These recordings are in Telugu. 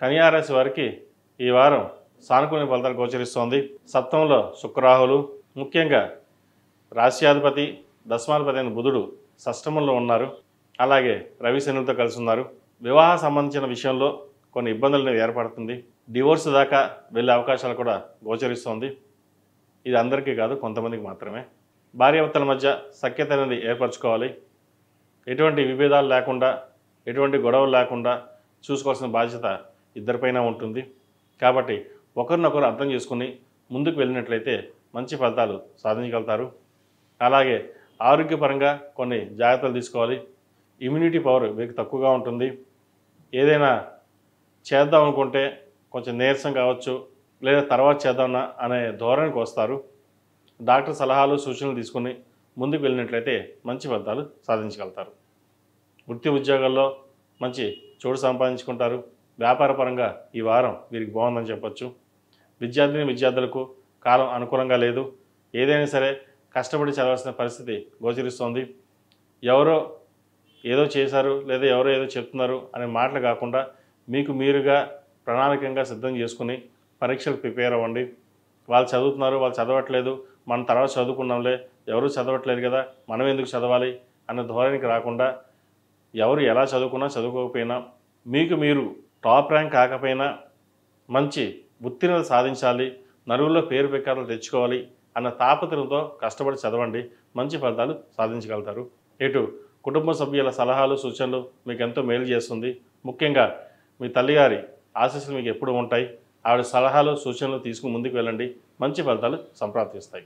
కన్యా రాశి వారికి ఈ వారం సానుకూల ఫలితాలు గోచరిస్తోంది. సప్తమంలో శుక్రరాహులు, ముఖ్యంగా రాశ్యాధిపతి దశమాధిపతి అయిన బుధుడు షష్టమంలో ఉన్నారు. అలాగే రవి శనులతో కలిసి ఉన్నారు. వివాహ సంబంధించిన విషయంలో కొన్ని ఇబ్బందులు అనేవి ఏర్పడుతుంది. డివోర్స్ దాకా వెళ్ళే అవకాశాలు కూడా గోచరిస్తోంది. ఇది అందరికీ కాదు, కొంతమందికి మాత్రమే. భార్యాభర్తల మధ్య సఖ్యత అనేది ఏర్పరచుకోవాలి. ఎటువంటి విభేదాలు లేకుండా, ఎటువంటి గొడవలు లేకుండా చూసుకోవాల్సిన బాధ్యత ఇద్దరిపైన ఉంటుంది. కాబట్టి ఒకరినొకరు అర్థం చేసుకుని ముందుకు వెళ్ళినట్లయితే మంచి ఫలితాలు సాధించగలుగుతారు. అలాగే ఆరోగ్యపరంగా కొన్ని జాగ్రత్తలు తీసుకోవాలి. ఇమ్యూనిటీ పవర్ మీకు తక్కువగా ఉంటుంది. ఏదైనా చేద్దాం అనుకుంటే కొంచెం నీరసం కావచ్చు, లేదా తర్వాత చేద్దామన్నా అనే ధోరణికి వస్తారు. డాక్టర్ సలహాలు సూచనలు తీసుకుని ముందుకు వెళ్ళినట్లయితే మంచి ఫలితాలు సాధించగలుగుతారు. వృత్తి ఉద్యోగాల్లో మంచి చోటు సంపాదించుకుంటారు. వ్యాపారపరంగా ఈ వారం వీరికి బాగుందని చెప్పొచ్చు. విద్యార్థులకు కాలం అనుకూలంగా లేదు. ఏదైనా సరే కష్టపడి చదవాల్సిన పరిస్థితి గోచరిస్తోంది. ఎవరో ఏదో చేశారు లేదా ఎవరో ఏదో చెప్తున్నారు అనే మాటలు కాకుండా మీకు మీరుగా ప్రణాళికంగా సిద్ధం చేసుకుని పరీక్షలకు ప్రిపేర్ అవ్వండి. వాళ్ళు చదువుతున్నారు, వాళ్ళు చదవట్లేదు, మనం తర్వాత చదువుకున్నాంలే, ఎవరు చదవట్లేదు కదా, మనం ఎందుకు చదవాలి అన్న ధోరణికి రాకుండా ఎవరు ఎలా చదువుకున్నా చదువుకోకపోయినా మీకు మీరు టాప్ ర్యాంక్ కాకపోయినా మంచి ఉత్తీర్ణత సాధించాలి, నలుగురిలో పేరు ప్రఖ్యాతులు తెచ్చుకోవాలి అన్న తాపత్రయంతో కష్టపడి చదవండి. మంచి ఫలితాలు సాధించగలుగుతారు. ఇటు కుటుంబ సభ్యుల సలహాలు సూచనలు మీకు ఎంతో మేలు చేస్తుంది. ముఖ్యంగా మీ తల్లిగారి ఆశీస్సులు మీకు ఎప్పుడు ఉంటాయి. ఆవిడ సలహాలు సూచనలు తీసుకుని ముందుకు వెళ్ళండి. మంచి ఫలితాలు సంప్రాప్తిస్తాయి.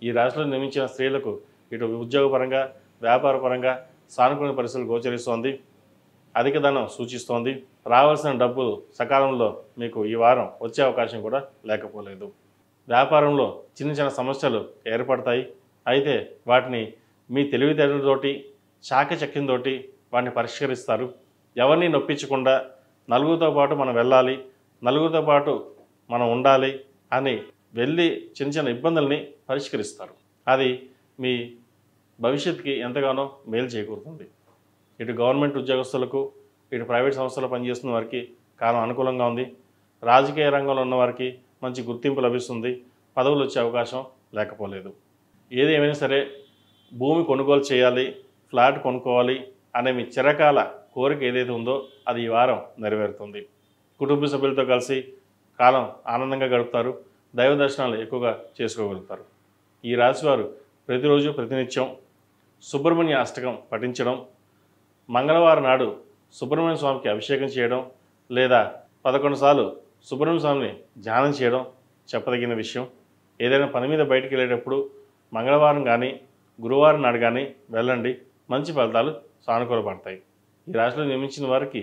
ఈ రాశిలో నిర్మించిన స్త్రీలకు ఇటు ఉద్యోగపరంగా, వ్యాపారపరంగా సానుకూల పరిస్థితులు గోచరిస్తోంది. అధిక ధనం సూచిస్తోంది. రావాల్సిన డబ్బులు సకాలంలో మీకు ఈ వారం వచ్చే అవకాశం కూడా లేకపోలేదు. వ్యాపారంలో చిన్న చిన్న సమస్యలు ఏర్పడతాయి. అయితే వాటిని మీ తెలివితేటలతోటి, చాకచక్యంతో వాటిని పరిష్కరిస్తారు. ఎవరిని నొప్పించకుండా నలుగురితో పాటు మనం వెళ్ళాలి, నలుగురితో పాటు మనం ఉండాలి అని వెళ్ళి చిన్న చిన్న ఇబ్బందుల్ని పరిష్కరిస్తారు. అది మీ భవిష్యత్తుకి ఎంతగానో మేలు చేకూరుతుంది. ఇటు గవర్నమెంట్ ఉద్యోగస్తులకు, ఇటు ప్రైవేట్ సంస్థలో పనిచేస్తున్న వారికి కాలం అనుకూలంగా ఉంది. రాజకీయ రంగంలో ఉన్న వారికి మంచి గుర్తింపు లభిస్తుంది. పదవులు వచ్చే అవకాశం లేకపోలేదు. ఏది ఏమైనా సరే భూమి కొనుగోలు చేయాలి, ఫ్లాట్ కొనుక్కోవాలి అనే మీ చిరకాల కోరిక ఏదైతే ఉందో అది ఈ వారం నెరవేరుతుంది. కుటుంబ సభ్యులతో కలిసి కాలం ఆనందంగా గడుపుతారు. దైవ దర్శనాలు ఎక్కువగా చేసుకోగలుగుతారు. ఈ రాశివారు ప్రతిరోజు ప్రతినిత్యం సుబ్రహ్మణ్య అష్టకం పఠించడం, మంగళవారం నాడు సుబ్రహ్మణ్య స్వామికి అభిషేకం చేయడం, లేదా 11 సార్లు సుబ్రహ్మణ్య స్వామిని ధ్యానం చేయడం చెప్పదగిన విషయం. ఏదైనా పని మీద బయటికి వెళ్ళేటప్పుడు మంగళవారం కానీ గురువారం నాడు కానీ వెళ్ళండి. మంచి ఫలితాలు సానుకూలపడతాయి. ఈ రాశిలో నిర్మించిన వారికి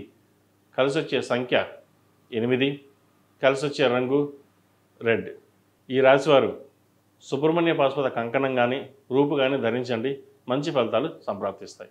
కలిసి వచ్చే సంఖ్య 8, కలిసి వచ్చే రంగు రెడ్. ఈ రాశివారు సుబ్రహ్మణ్య పాశుపత కంకణం కానీ రూపు కానీ ధరించండి. మంచి ఫలితాలు సంప్రాప్తిస్తాయి.